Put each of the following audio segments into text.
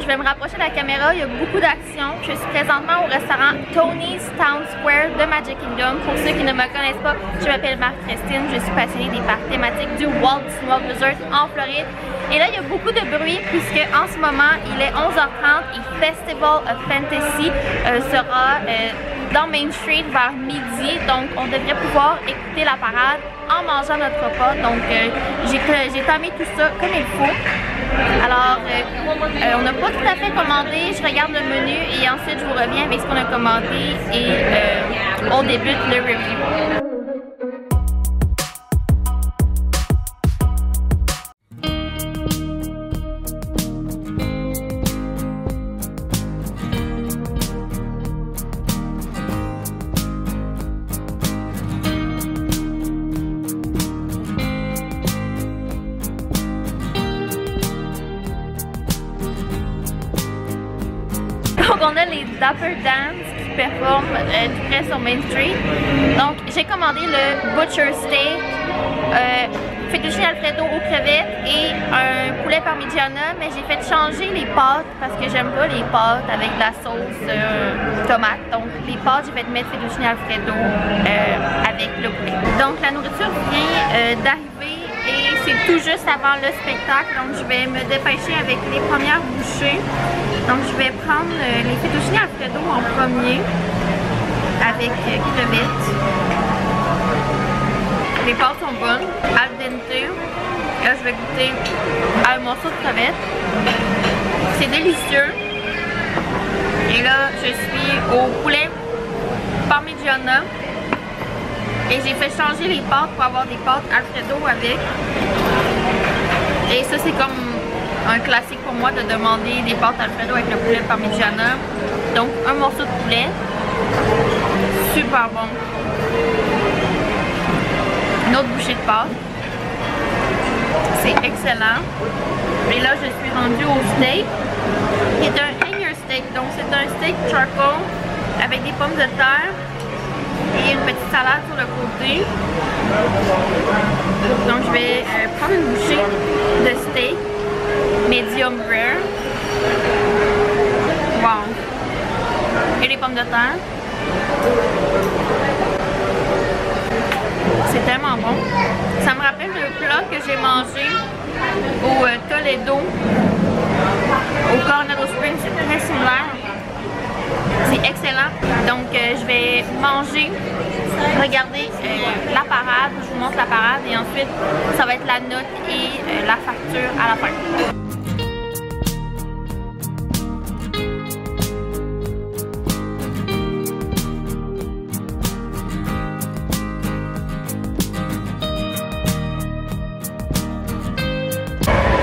je vais me rapprocher de la caméra, il y a beaucoup d'action. Je suis présentement au restaurant Tony's Town Square de Magic Kingdom. Pour ceux qui ne me connaissent pas, je m'appelle Marc-Christine, je suis passionnée des parcs thématiques du Walt Disney World Resort en Floride. Et là, il y a beaucoup de bruit puisque en ce moment, il est 11h30 et Festival of Fantasy sera dans Main Street vers midi. Donc, on devrait pouvoir écouter la parade en mangeant notre repas. Donc, j'ai tamé tout ça comme il faut. Alors, on n'a pas tout à fait commandé. Je regarde le menu et ensuite, je vous reviens avec ce qu'on a commandé et on débute le review. Donc on a les Dapper Dans qui performent tout près sur Main Street. Donc j'ai commandé le Butcher Steak, fettuccine Alfredo aux crevettes et un poulet parmigiana, mais j'ai fait changer les pâtes parce que j'aime pas les pâtes avec de la sauce tomate. Donc les pâtes, j'ai fait mettre fettuccine Alfredo avec le poulet. Donc la nourriture vient d'arriver et c'est tout juste avant le spectacle. Donc je vais me dépêcher avec les premières bouchées. Donc je vais prendre les fettuccine Alfredo en premier avec crevettes. Les pâtes sont bonnes, al dente. Là je vais goûter à un morceau de crevettes. C'est délicieux. Et là je suis au poulet parmigiana. Et j'ai fait changer les pâtes pour avoir des pâtes Alfredo avec. Et ça c'est comme un classique pour moi de demander des pâtes Alfredo avec le poulet parmigiana. Donc un morceau de poulet. Super bon. Une autre bouchée de pâte. C'est excellent. Et là je suis rendue au steak. Qui est un hanger steak. Donc c'est un steak charcoal avec des pommes de terre. Et une petite salade sur le côté. Donc je vais prendre une bouchée de steak medium rare. Wow. Et les pommes de terre. C'est tellement bon. Ça me rappelle le plat que j'ai mangé au Toledo, au Coronado Springs. C'est très similaire. C'est excellent. Donc je vais manger, regarder la parade, je vous montre la parade et ensuite ça va être la note et la facture à la fin.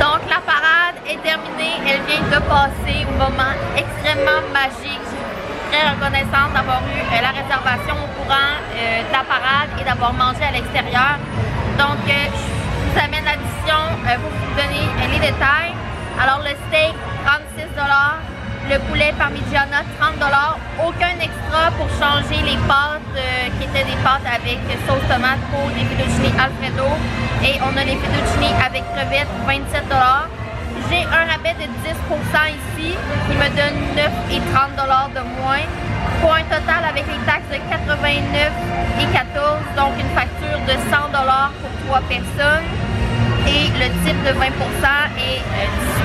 Donc la parade est terminée, elle vient de passer, moment extrêmement magique. Très reconnaissante d'avoir eu la réservation au courant de la parade et d'avoir mangé à l'extérieur. Donc je vous amène l'addition pour vous donner les détails. Alors le steak 36 $, le poulet parmigiana 30 $, aucun extra pour changer les pâtes qui étaient des pâtes avec sauce tomate pour les fettuccine Alfredo et on a les fettuccine avec crevettes 27 $. J'ai un rabais de 10% ici qui me donne 9 et 30 $ de moins pour un total avec les taxes de 89 et 14, donc une facture de 100 $ pour 3 personnes et le type de 20% est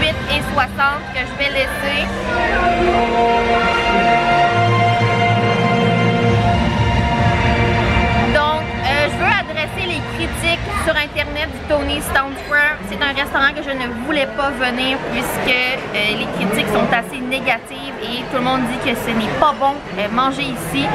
18 et 60 que je vais laisser. Donc je veux adresser les critiques sur internet du Tony's Town Square. C'est un restaurant que je ne voulais pas venir puisque les critiques sont assez négatives et tout le monde dit que ce n'est pas bon manger ici.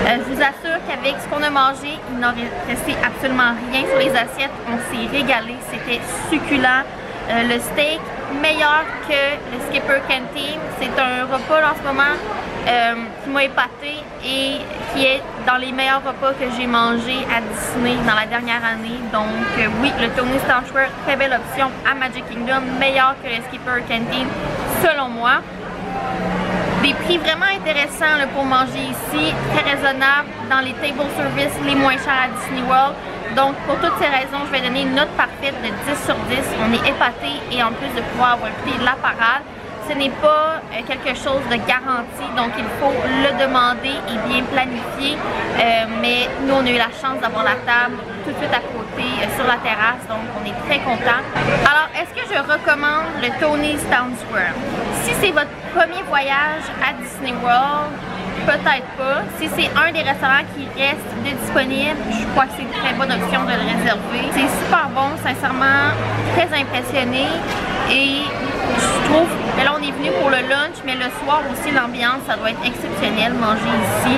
Je vous assure qu'avec ce qu'on a mangé, il n'en restait absolument rien sur les assiettes. On s'est régalé, c'était succulent. Le steak meilleur que le Skipper Canteen. C'est un repas là, en ce moment qui m'a épaté et qui est dans les meilleurs repas que j'ai mangés à Disney dans la dernière année. Donc oui, le Tony's Town Square, très belle option à Magic Kingdom, meilleur que le Skipper Canteen selon moi. Des prix vraiment intéressants là, pour manger ici, très raisonnables dans les table service les moins chers à Disney World. Donc pour toutes ces raisons, je vais donner une note parfaite de 10 sur 10. On est épatés et en plus de pouvoir avoir écouté la parade, ce n'est pas quelque chose de garanti, donc il faut le demander et bien planifier. Mais nous, on a eu la chance d'avoir la table tout de suite à côté sur la terrasse, donc on est très contents. Alors, est-ce que je recommande le Tony's Town Square? Si c'est votre premier voyage à Disney World, peut-être pas. Si c'est un des restaurants qui reste de disponible, je crois que c'est une très bonne option de le réserver. C'est super bon, sincèrement, très impressionné. Et je trouve que là on est venu pour le lunch, mais le soir aussi l'ambiance, ça doit être exceptionnel manger ici.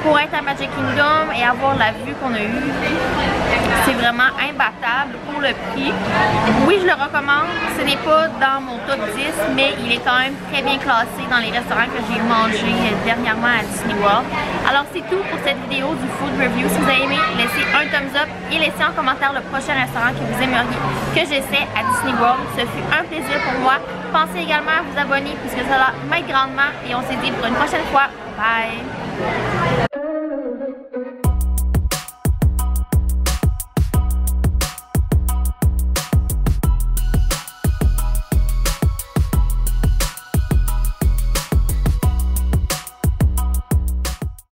Pour être à Magic Kingdom et avoir la vue qu'on a eue, c'est vraiment imbattable pour le prix. Oui, je le recommande. Ce n'est pas dans mon top 10, mais il est quand même très bien classé dans les restaurants que j'ai mangé dernièrement à Disney World. Alors c'est tout pour cette vidéo du food review. Si vous avez aimé, laissez un thumbs up et laissez en commentaire le prochain restaurant que vous aimeriez que j'essaie à Disney World. Ce fut un plaisir pour moi. Pensez également à vous abonner puisque ça m'aide grandement et on se dit pour une prochaine fois. Bye!